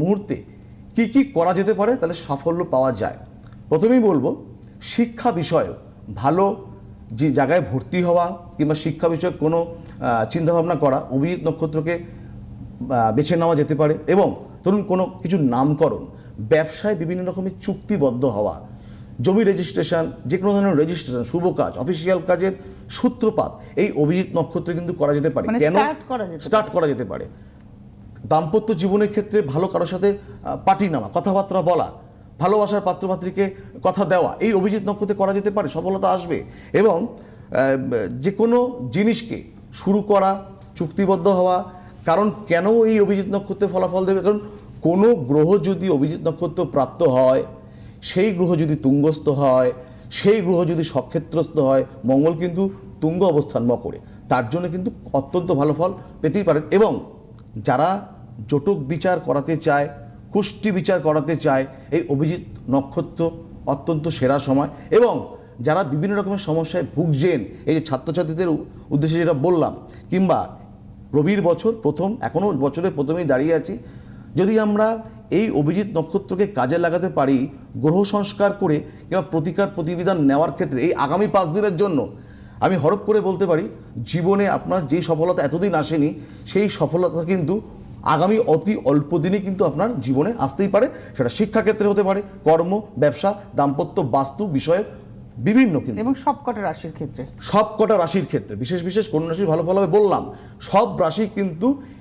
মুহূর্তে কি কি করা যেতে পারে তাহলে সাফল্য পাওয়া যায়। প্রথমেই বলবো শিক্ষা বিষয়ে ভালো যে জায়গায় ভর্তি হওয়া কিংবা শিক্ষা বিষয়ক কোনো চিন্তাভাবনা করা অভিজিৎ নক্ষত্রকে বেছে নেওয়া যেতে পারে। এবং ধরুন কোনো কিছু নামকরণ, ব্যবসায় বিভিন্ন রকমের চুক্তিবদ্ধ হওয়া, জমি রেজিস্ট্রেশন, যে কোনো ধরনের রেজিস্ট্রেশন, শুভ কাজ, অফিসিয়াল কাজের সূত্রপাত এই অভিজিৎ নক্ষত্রে কিন্তু করা যেতে পারে। কেন স্টার্ট করা যেতে পারে? দাম্পত্য জীবনের ক্ষেত্রে ভালো কারোর সাথে পার্টি নেওয়া, কথাবার্তা বলা, ভালোবাসার পাত্রপাত্রীকে কথা দেওয়া, এই অভিজিৎ নক্ষত্রে করা যেতে পারে, সফলতা আসবে। এবং যে কোনো জিনিসকে শুরু করা, চুক্তিবদ্ধ হওয়া, কারণ কেন এই অভিজিৎ নক্ষত্রে ফলাফল দেবে? কারণ কোনো গ্রহ যদি অভিজিৎ নক্ষত্র প্রাপ্ত হয়, সেই গ্রহ যদি তুঙ্গস্থ হয়, সেই গ্রহ যদি সক্ষেত্রস্থ হয়, মঙ্গল কিন্তু তুঙ্গ অবস্থান মকরে, তার জন্য কিন্তু অত্যন্ত ভালো ফল পেতেই পারেন। এবং যারা জটক বিচার করাতে চায়, কুষ্টি বিচার করাতে চায়, এই অভিজিৎ নক্ষত্র অত্যন্ত সেরা সময়। এবং যারা বিভিন্ন রকমের সমস্যায় ভুগছেন, এই যে ছাত্রছাত্রীদের উদ্দেশ্যে যেটা বললাম, কিংবা রবির বছর প্রথম, এখনও বছরের প্রথমেই দাঁড়িয়ে আছি, যদি আমরা এই অভিজিৎ নক্ষত্রকে কাজে লাগাতে পারি গ্রহ সংস্কার করে কিংবা প্রতিকার প্রতিবিধান নেওয়ার ক্ষেত্রে, এই আগামী 5 দিনের জন্য আমি হরপ করে বলতে পারি জীবনে আপনার যেই সফলতা এতদিন আসেনি, সেই সফলতা কিন্তু আগামী অতি অল্প দিনে কিন্তু আপনার জীবনে আসতেই পারে। সেটা শিক্ষাক্ষেত্রে হতে পারে, কর্ম, ব্যবসা, দাম্পত্য, বাস্তু বিষয়ে বিভিন্ন, কিন্তু এবং সবকটা রাশির ক্ষেত্রে, সবকটা রাশির ক্ষেত্রে বিশেষ বিশেষ কোন রাশি ভালো ফল হবে বললাম, সব রাশি কিন্তু